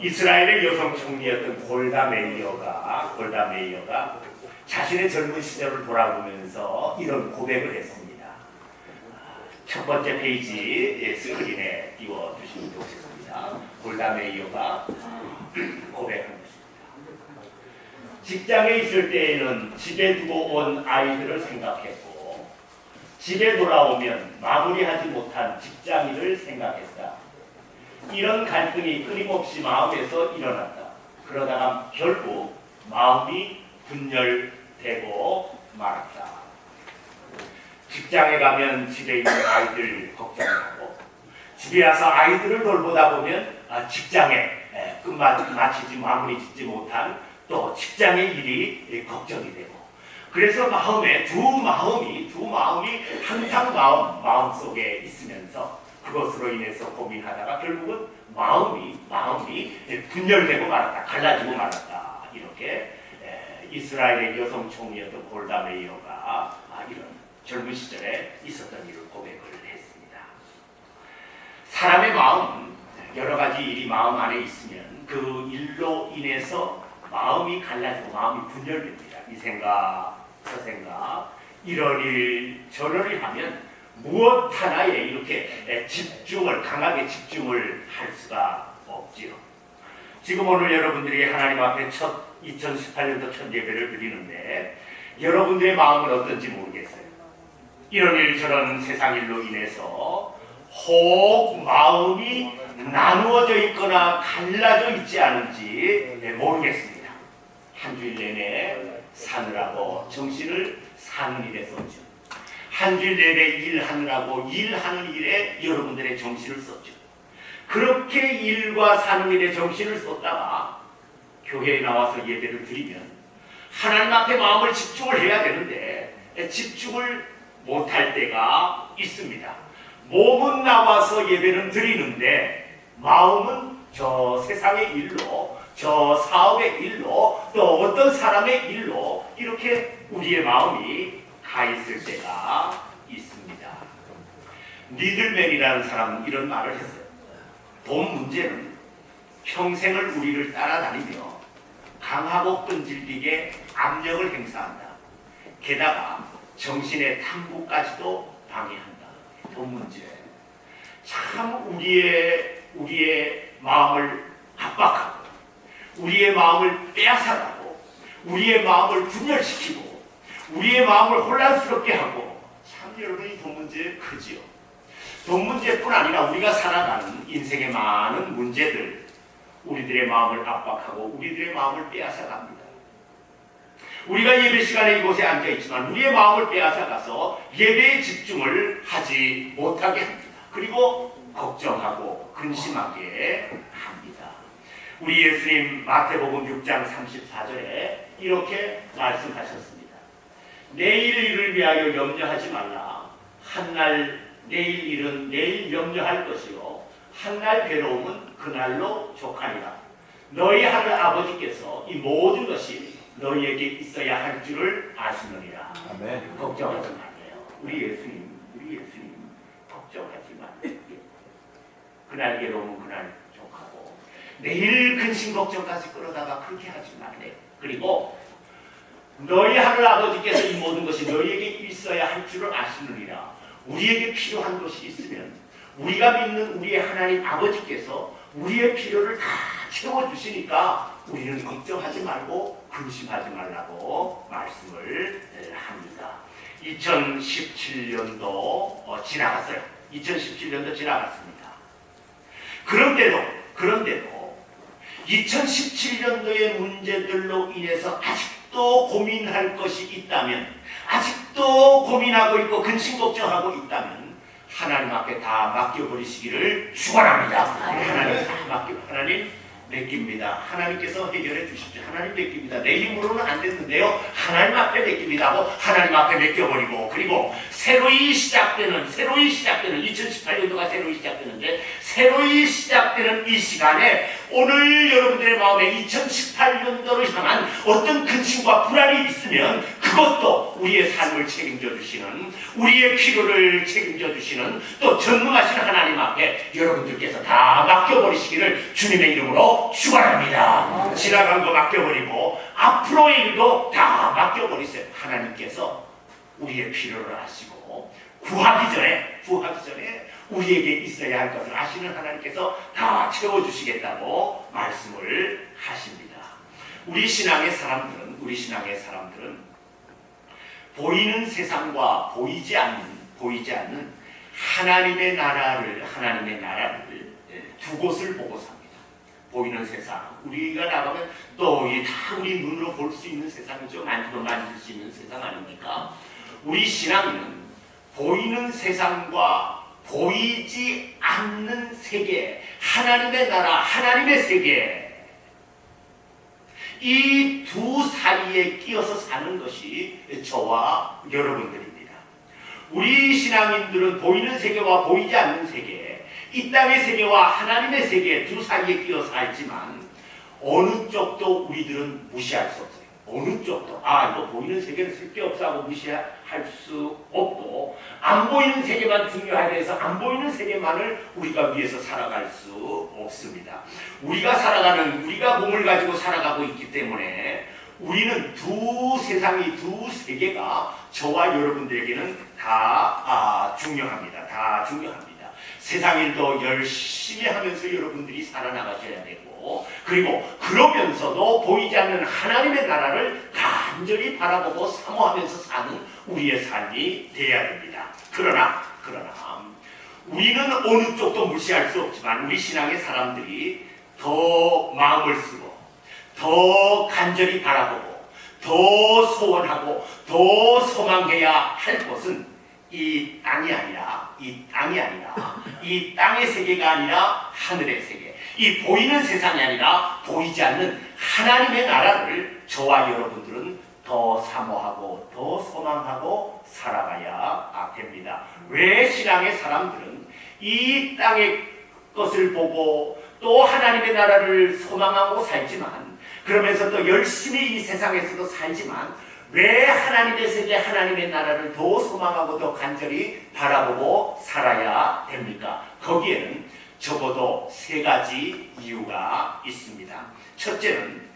이스라엘의 여성 총리였던 골다 메이어가 자신의 젊은 시절을 돌아보면서 이런 고백을 했습니다. 첫 번째 페이지 스크린에 띄워주시면 좋겠습니다. 골다 메이어가 고백한 것입니다. 직장에 있을 때에는 집에 두고 온 아이들을 생각했고, 집에 돌아오면 마무리하지 못한 직장일을 생각했다. 이런 갈등이 끊임없이 마음에서 일어났다. 그러다가 결국 마음이 분열되고 말았다. 직장에 가면 집에 있는 아이들 걱정하고, 집에 와서 아이들을 돌보다 보면 직장에 끝마치지 마무리 짓지 못한 또 직장의 일이 걱정이 되고, 그래서 두 마음이 항상 마음속에 있으면서 그것으로 인해서 고민하다가 결국은 마음이 분열되고 말았다. 갈라지고 말았다. 이렇게 이스라엘의 여성 총리였던 골다 메이어가 이런 젊은 시절에 있었던 일을 고백을 했습니다. 사람의 마음, 여러 가지 일이 마음 안에 있으면 그 일로 인해서 마음이 갈라지고 마음이 분열됩니다. 이 생각, 저 생각, 이런 일, 저런 일 하면 무엇 하나에 이렇게 강하게 집중을 할 수가 없지요. 지금 오늘 여러분들이 하나님 앞에 2018년도 첫 예배를 드리는데 여러분들의 마음은 어떤지 모르겠어요. 이런 일 저런 세상 일로 인해서 혹 마음이 나누어져 있거나 갈라져 있지 않은지 모르겠습니다. 한 주일 내내 사느라고 정신을 사는 일에 썼죠. 한 주일 내내 일하느라고 일하는 일에 여러분들의 정신을 썼죠. 그렇게 일과 사는 일에 정신을 쏟다가 교회에 나와서 예배를 드리면 하나님 앞에 마음을 집중을 해야 되는데 집중을 못할 때가 있습니다. 몸은 나와서 예배는 드리는데 마음은 저 세상의 일로, 저 사업의 일로, 또 어떤 사람의 일로 이렇게 우리의 마음이 가 있을 때가 있습니다. 니들맨이라는 사람은 이런 말을 했어요. 돈 문제는 평생을 우리를 따라다니며 강하고 끈질기게 압력을 행사한다. 게다가 정신의 탐구까지도 방해한다. 돈 문제. 참 우리의 마음을 압박하고, 우리의 마음을 빼앗아가고, 우리의 마음을 분열시키고, 우리의 마음을 혼란스럽게 하고, 참 여러분 이 돈 문제 크지요. 돈 문제뿐 아니라 우리가 살아가는 인생의 많은 문제들, 우리들의 마음을 압박하고 우리들의 마음을 빼앗아갑니다. 우리가 예배 시간에 이곳에 앉아있지만 우리의 마음을 빼앗아가서 예배에 집중을 하지 못하게 합니다. 그리고 걱정하고 근심하게 합니다. 우리 예수님 마태복음 6장 34절에 이렇게 말씀하셨습니다. 내일 일을 위하여 염려하지 말라. 한날 내일 일은 내일 염려할 것이요 한날 괴로움은 그날로 족하리라. 너희 하늘 아버지께서 이 모든 것이 너희에게 있어야 할 줄을 아시느니라. 아멘. 걱정하지 말래요. 우리 예수님 걱정하지 말래요. 그날 괴로움은 그날 족하고 내일 근심 걱정까지 끌어다가 그렇게 하지 말래요. 그리고 너희 하늘 아버지께서 이 모든 것이 너희에게 있어야 할 줄을 아시느니라. 우리에게 필요한 것이 있으면 우리가 믿는 우리의 하나님 아버지께서 우리의 필요를 다 채워주시니까 우리는 걱정하지 말고 근심하지 말라고 말씀을 합니다. 2017년도 지나갔어요. 2017년도 지나갔습니다. 그런데도 2017년도의 문제들로 인해서 아직도 고민할 것이 있다면, 아직도 고민하고 있고 근심 걱정하고 있다면 하나님 앞에 다 맡겨버리시기를 축원합니다. 하나님 맡깁니다. 하나님께서 해결해 주십시오. 하나님 맡깁니다. 내 힘으로는 안 됐는데요, 하나님 앞에 맡깁니다 하고 하나님 앞에 맡겨버리고, 그리고 새로이 시작되는 2018년도가 새로이 시작되는데, 새로이 시작되는 이 시간에 오늘 여러분들의 마음에 2018년도를 향한 어떤 근심과 불안이 있으면 그 그것도 우리의 삶을 책임져 주시는, 우리의 필요를 책임져 주시는 또 전능하신 하나님 앞에 여러분들께서 다 맡겨버리시기를 주님의 이름으로 축원합니다. 지나간 거 맡겨버리고 앞으로의 일도 다 맡겨버리세요. 하나님께서 우리의 필요를 아시고 구하기 전에 우리에게 있어야 할 것을 아시는 하나님께서 다 채워주시겠다고 말씀을 하십니다. 우리 신앙의 사람들은 보이는 세상과 보이지 않는 하나님의 나라를 두 곳을 보고 삽니다. 보이는 세상, 우리가 나가면 또 다 우리 눈으로 볼 수 있는 세상이죠. 만질 수 있는 세상 아닙니까? 우리 신앙은 보이는 세상과 보이지 않는 세계, 하나님의 나라, 하나님의 세계, 이 두 사이에 끼어서 사는 것이 저와 여러분들입니다. 우리 신앙인들은 보이는 세계와 보이지 않는 세계, 이 땅의 세계와 하나님의 세계 두 사이에 끼어 살지만 어느 쪽도 우리들은 무시할 수 없어요. 어느 쪽도 이거 보이는 세계는 쓸데없어 하고 무시할 수 없고, 안 보이는 세계만 중요하게 해서 안 보이는 세계만을 우리가 위해서 살아갈 수 없습니다. 우리가 몸을 가지고 살아가고 있기 때문에 우리는 두 세계가 저와 여러분들에게는 다 중요합니다. 다 중요합니다. 세상 일도 열심히 하면서 여러분들이 살아나가셔야 되고, 그리고 그러면서도 보이지 않는 하나님의 나라를 간절히 바라보고 사모하면서 사는 우리의 삶이 되어야 됩니다. 그러나 우리는 어느 쪽도 무시할 수 없지만 우리 신앙의 사람들이 더 마음을 쓰고 더 간절히 바라보고 더 소원하고 더 소망해야 할 것은 이 땅이 아니라 이 땅의 세계가 아니라 하늘의 세계, 이 보이는 세상이 아니라 보이지 않는 하나님의 나라를 저와 여러분들은 더 사모하고 더 소망하고 살아가야 됩니다. 왜 신앙의 사람들은 이 땅의 것을 보고 또 하나님의 나라를 소망하고 살지만, 그러면서 또 열심히 이 세상에서도 살지만, 왜 하나님의 세계, 하나님의 나라를 더 소망하고 더 간절히 바라보고 살아야 됩니까? 거기에는 적어도 세 가지 이유가 있습니다. 첫째는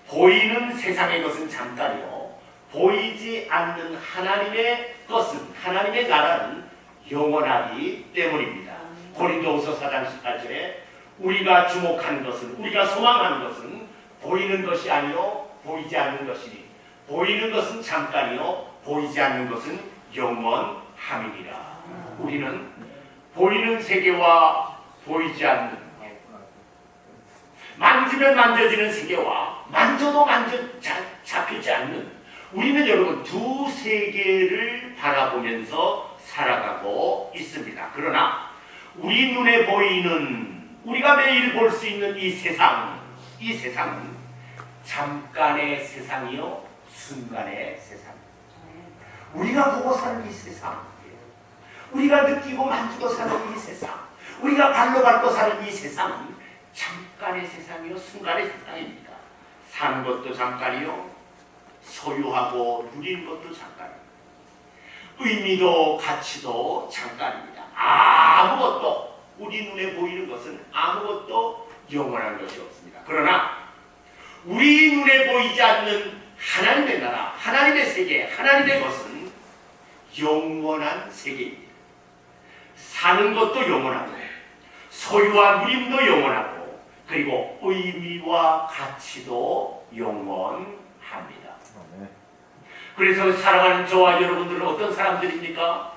보이는 세상의 것은 잠깐이요, 보이지 않는 하나님의 것은, 하나님의 나라는 영원하기 때문입니다. 고린도후서 4장 18절에 우리가 주목하는 것은, 우리가 소망하는 것은 보이는 것이 아니요 보이지 않는 것이니 보이는 것은 잠깐이요 보이지 않는 것은 영원함이니라. 우리는 보이는 세계와 보이지 않는, 만지면 만져지는 세계와 만져도 잡히지 않는, 우리는 여러분 두 세계를 바라보면서 살아가고 있습니다. 그러나 우리 눈에 보이는, 우리가 매일 볼 수 있는 이 세상은 잠깐의 세상이요 순간의 세상. 우리가 보고 사는 이 세상, 우리가 느끼고 만지고 사는 이 세상, 우리가 발로 밟고 사는 이 세상은 잠깐의 세상이요 순간의 세상입니다. 사는 것도 잠깐이요, 소유하고 누리는 것도 잠깐입니다. 의미도 가치도 잠깐입니다. 아무것도, 우리 눈에 보이는 것은 아무것도 영원한 것이 없습니다. 그러나 우리 눈에 보이지 않는 하나님의 나라, 하나님의 세계, 하나님의 것은 영원한 세계입니다. 사는 것도 영원하고 소유와 누림도 영원하고 그리고 의미와 가치도 영원합니다. 그래서 살아가는 저와 여러분들은 어떤 사람들입니까?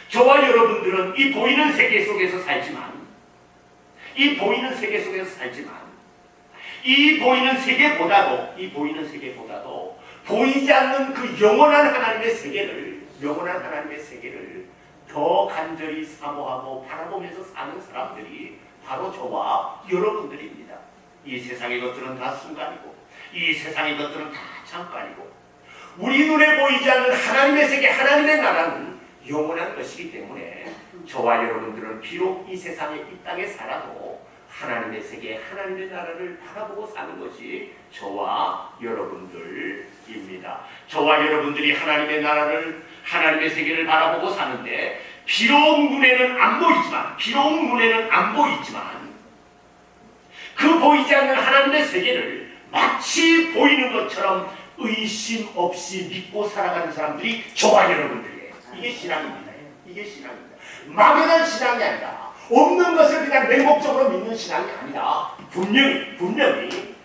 저와 여러분들은 이 보이는 세계 속에서 살지만, 이 보이는 세계보다도 보이지 않는 그 영원한 하나님의 세계를 더 간절히 사모하고 바라보면서 사는 사람들이 바로 저와 여러분들입니다. 이 세상의 것들은 다 순간이고 이 세상의 것들은 다 잠깐이고 우리 눈에 보이지 않는 하나님의 세계, 하나님의 나라는 영원한 것이기 때문에 저와 여러분들은 비록 이 세상에, 이 땅에 살아도 하나님의 하나님의 세계, 하나님의 나라를 바라보고 사는 것이 저와 여러분들입니다. 저와 여러분들이 하나님의 나라를, 하나님의 세계를 바라보고 사는데 비록 눈에는 안 보이지만 그 보이지 않는 하나님의 세계를 마치 보이는 것처럼 의심 없이 믿고 살아가는 사람들이 저와 여러분들이에요. 이게 신앙입니다. 이게 신앙입니다. 막연한 신앙이 아니라, 없는 것을 그냥 맹목적으로 믿는 신앙이 아니라, 분명히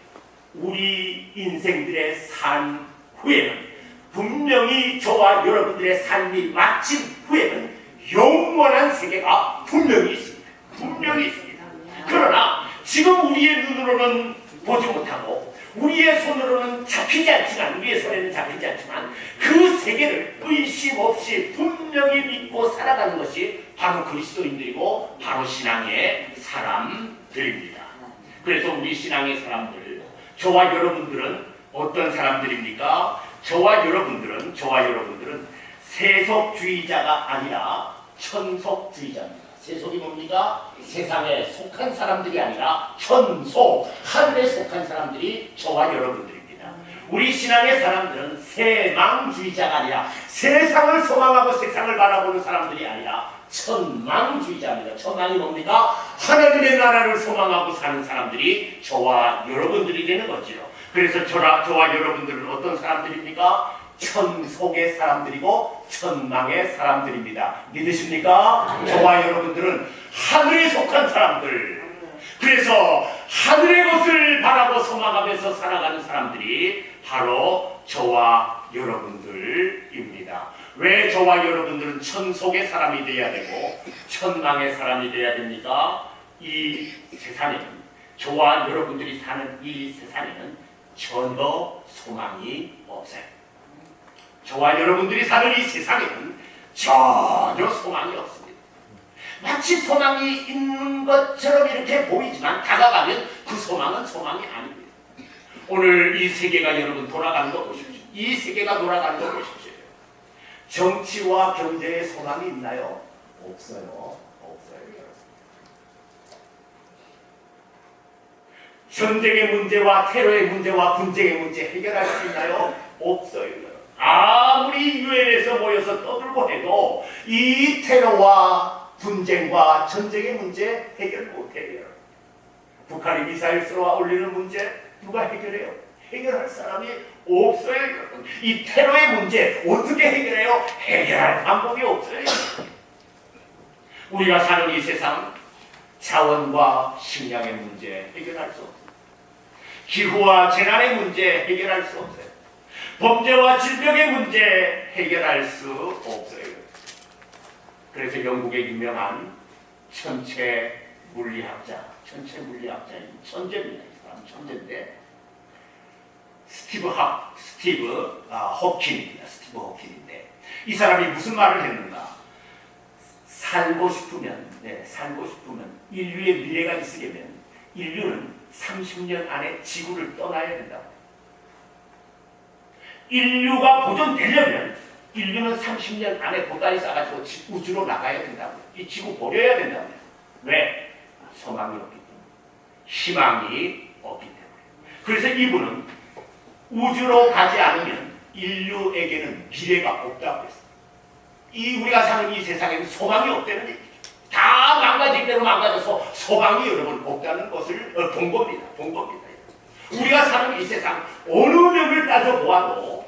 우리 인생들의 삶 후에는, 분명히 저와 여러분들의 삶이 마친 후에는 영원한 세계가 분명히 있습니다. 분명히 있습니다. 그러나 지금 우리의 눈으로는 보지 못하고 우리의 손으로는 잡히지 않지만, 우리의 손에는 잡히지 않지만 그 세계를 의심 없이 분명히 믿고 살아가는 것이 바로 그리스도인들이고 바로 신앙의 사람들입니다. 그래서 우리 신앙의 사람들, 저와 여러분들은 어떤 사람들입니까? 저와 여러분들은 세속주의자가 아니라 천속주의자입니다. 세속이 뭡니까? 세상에 속한 사람들이 아니라 천속, 하늘에 속한 사람들이 저와 여러분들입니다. 우리 신앙의 사람들은 세망주의자가 아니라, 세상을 소망하고 세상을 바라보는 사람들이 아니라 천망주의자입니다. 천망이 뭡니까? 하나님의 나라를 소망하고 사는 사람들이 저와 여러분들이 되는 거죠. 그래서 저와 여러분들은 어떤 사람들입니까? 천속의 사람들이고 천망의 사람들입니다. 믿으십니까? 저와 여러분들은 하늘에 속한 사람들, 그래서 하늘의 것을 바라고 소망하면서 살아가는 사람들이 바로 저와 여러분들입니다. 왜 저와 여러분들은 천속의 사람이 되어야 되고 천망의 사람이 되어야 됩니까? 이 세상에는, 저와 여러분들이 사는 이 세상에는 전혀 소망이 없어요. 저와 여러분들이 사는 이 세상에는 전혀 소망이 없습니다. 마치 소망이 있는 것처럼 이렇게 보이지만 다가가면 그 소망은 소망이 아닙니다. 오늘 이 세계가 여러분 돌아가는 거 보십시오. 이 세계가 돌아가는 거 보십시오. 정치와 경제에 소망이 있나요? 없어요. 전쟁의 문제와 테러의 문제와 분쟁의 문제 해결할 수 있나요? 없어요. 아무리 유엔에서 모여서 떠들고 해도 이 테러와 분쟁과 전쟁의 문제 해결 못해요. 북한이 미사일 쏘아 올리는 문제 누가 해결해요? 해결할 사람이 없어요. 이 테러의 문제 어떻게 해결해요? 해결할 방법이 없어요. 우리가 사는 이 세상, 자원과 식량의 문제 해결할 수 없어요. 기후와 재난의 문제 해결할 수 없어요. 범죄와 질병의 문제 해결할 수 없어요. 그래서 영국의 유명한 천체 물리학자인 천재입니다. 이 사람 천재인데 스티브 호킨인데 이 사람이 무슨 말을 했는가? 살고 싶으면 인류의 미래가 있으려면 인류는 30년 안에 지구를 떠나야 된다고. 인류가 보존되려면 인류는 30년 안에 보따리 싸가지고 우주로 나가야 된다고. 이 지구 버려야 된다고. 왜? 소망이 없기 때문에. 희망이 없기 때문에. 그래서 이분은 우주로 가지 않으면 인류에게는 미래가 없다고 했어요. 우리가 사는 이 세상에는 소망이 없다는 얘기죠. 다 망가질 대로 망가져서 소망이 여러분 없다는 것을 본 겁니다. 우리가 사는 이 세상 어느 면을 따져보아도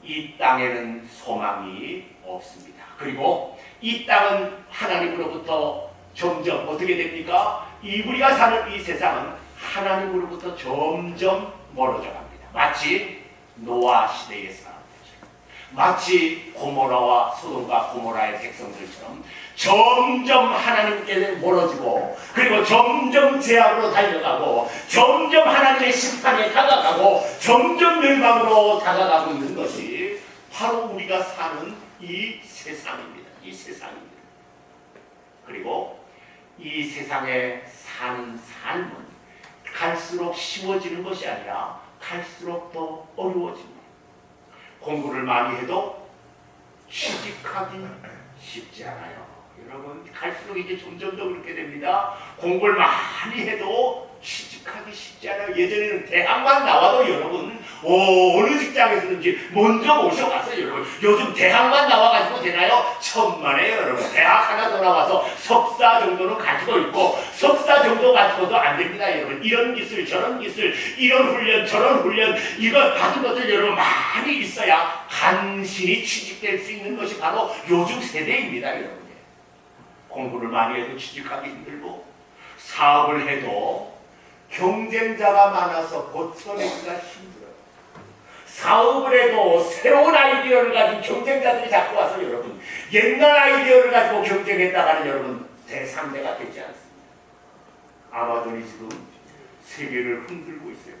이 땅에는 소망이 없습니다. 그리고 이 땅은 하나님으로부터 점점 어떻게 됩니까? 우리가 사는 이 세상은 하나님으로부터 점점 멀어져 갑니다. 마치 노아 시대의 사람들처럼, 마치 고모라와 소돔과 고모라의 백성들처럼 점점 하나님께 멀어지고, 그리고 점점 죄악으로 달려가고, 점점 하나님의 심판에 다가가고, 점점 멸망으로 다가가고 있는 것이 바로 우리가 사는 이 세상입니다. 그리고 이 세상에 사는 삶은 갈수록 쉬워지는 것이 아니라 갈수록 더 어려워집니다. 공부를 많이 해도 취직하기 쉽지 않아요. 여러분 갈수록 이제 점점 더 그렇게 됩니다. 공부를 많이 해도 취직하기 쉽지 않아요. 예전에는 대학만 나와도 여러분 어느 직장에서든지 먼저 모셔갔어요. 여러분 요즘 대학만 나와가지고 되나요? 천만에요. 여러분 대학 하나 더 나와서 석사 정도는 가지고 있고 석사 정도 가지고도 안 됩니다. 여러분 이런 기술 저런 기술 이런 훈련 저런 훈련 이거 받은 것들 여러분 많이 있어야 간신히 취직될 수 있는 것이 바로 요즘 세대입니다. 여러분 공부를 많이 해도 취직하기 힘들고 사업을 해도 경쟁자가 많아서 고쳐내기가 힘들어요. 사업을 해도 새로운 아이디어를 가진 경쟁자들이 자꾸 와서 여러분 옛날 아이디어를 가지고 경쟁했다가는 여러분 대상대가 되지 않습니다. 아마존이 지금 세계를 흔들고 있어요.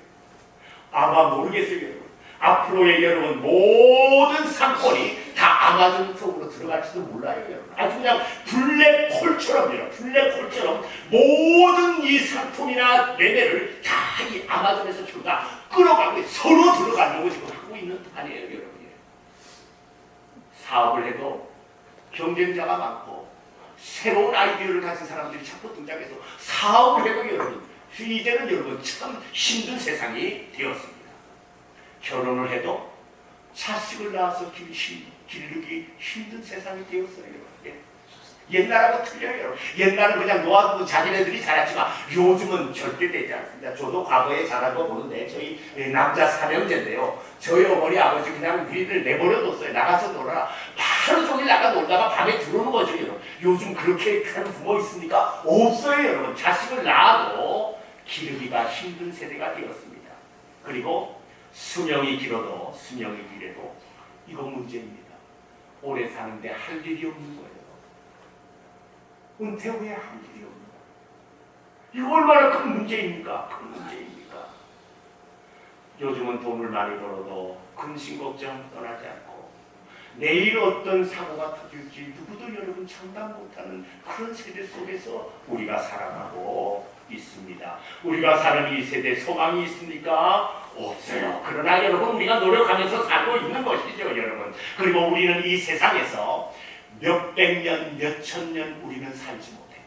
아마 모르겠어요. 여러분. 앞으로의 여러분 모든 상권이 다 아마존 속으로 들어갈지도 몰라요. 여러분. 아주 그냥 블랙홀처럼 여러분. 블랙홀처럼 모든 이 상품이나 매매를 다 이 아마존에서 지금 다 끌어가고 서로 들어가려고 지금 하고 있는 판이에요. 여러분. 사업을 해도 경쟁자가 많고 새로운 아이디어를 가진 사람들이 자꾸 등장해서 사업을 해도 여러분 이제는 여러분 참 힘든 세상이 되었습니다. 결혼을 해도 자식을 낳아서 기르기 힘든 세상이 되었어요. 예. 옛날하고 틀려요. 옛날은 그냥 놓아두고 자기네들이 자랐지만 요즘은 절대 되지 않습니다. 저도 과거에 자란 거 보는데 저희 남자 삼형제인데요. 저희 어머니 아버지 그냥 우리를 내버려뒀어요. 나가서 놀아라. 하루 종일 나가 놀다가 밤에 들어오는 거죠. 여러분. 요즘 그렇게 하는 부모 있습니까? 없어요. 여러분. 자식을 낳아도 기르기가 힘든 세대가 되었습니다. 그리고 수명이 길어도 수명이 길어도 이거 문제입니다. 오래 사는데 할 일이 없는 거예요. 은퇴 후에 할 일이 없는 거예요. 이거 얼마나 큰 문제입니까? 큰 문제입니까? 요즘은 돈을 많이 벌어도 근심 걱정 떠나지 않고 내일 어떤 사고가 터질지 누구도 여러분 장담 못하는 그런 세대 속에서 우리가 살아가고 있습니다. 우리가 사는 이 세대 소망이 있습니까? 없어요. 그러나 여러분 우리가 노력하면서 살고 있는 것이죠. 여러분. 그리고 우리는 이 세상에서 몇백 년, 몇천 년 우리는 살지 못해요.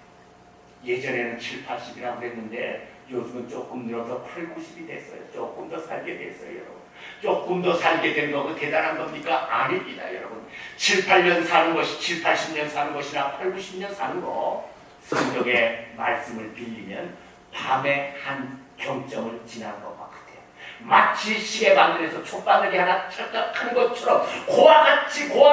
예전에는 7, 80이라고 그랬는데 요즘은 조금 늘어서 8, 90이 됐어요. 조금 더 살게 됐어요. 여러분. 조금 더 살게 된 거고 대단한 겁니까? 아닙니다. 여러분. 7, 8년 사는 것이 7, 80년 사는 것이나 8, 90년 사는 거 성경의 말씀을 빌리면 밤에 한 경점을 지난 것 같아요. 마치 시계바늘에서 촉바늘이 하나 착각하는 것처럼 고와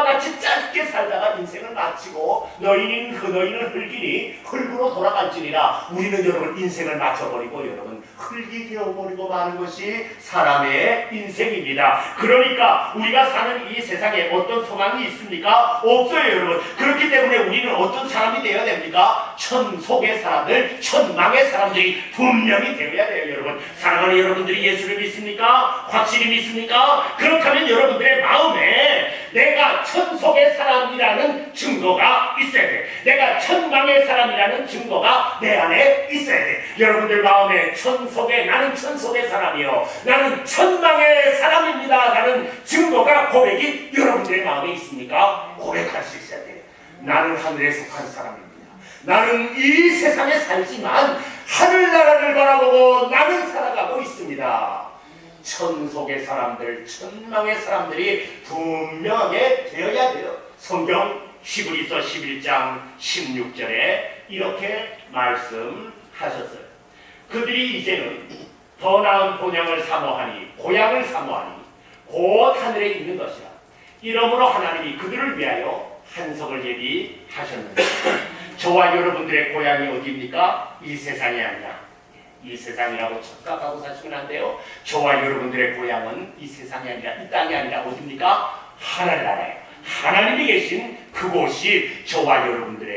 같이 짧게 살다가 인생을 마치고 너희는 흙이니 흙으로 돌아갈지니라. 우리는 여러분 인생을 마쳐버리고 여러분 흙이 되어버리고 마는 것이 사람의 인생입니다. 그러니까 우리가 사는 이 세상에 어떤 소망이 있습니까? 없어요. 여러분. 그렇기 때문에 우리는 어떤 사람이 되어야 됩니까? 천속의 사람들, 천망의 사람들이 분명히 되어야 돼요. 여러분. 사랑하는 여러분들이 예수를 믿습니까? 확실히 믿습니까? 그렇다면 여러분들의 마음에 내가 천속의 사람이라는 증거가 있어야 돼. 내가 천망의 사람이라는 증거가 내 안에 있어야 돼. 여러분들 마음에 나는 천속의 사람이요, 나는 천망의 사람입니다 라는 증거가, 고백이 여러분들의 마음에 있습니까? 고백할 수 있어야 돼. 나는 하늘에 속한 사람입니다. 나는 이 세상에 살지만 하늘나라를 바라보고 나는 살아가고 있습니다. 천속의 사람들, 천망의 사람들이 분명하게 되어야 돼요. 성경 히브리서 11장 16절에 이렇게 말씀하셨어요. 그들이 이제는 더 나은 본향을 사모하니, 고향을 사모하니 곧 하늘에 있는 것이라. 이러므로 하나님이 그들을 위하여 한석을 예비하셨는데, 저와 여러분들의 고향이 어디입니까? 이 세상이 아니라, 이 세상이라고 착각하고 사시면 안 돼요. 저와 여러분들의 고향은 이 세상이 아니라, 이 땅이 아니라 어디입니까? 하늘나라예요. 하나님이 계신 그곳이 저와 여러분들의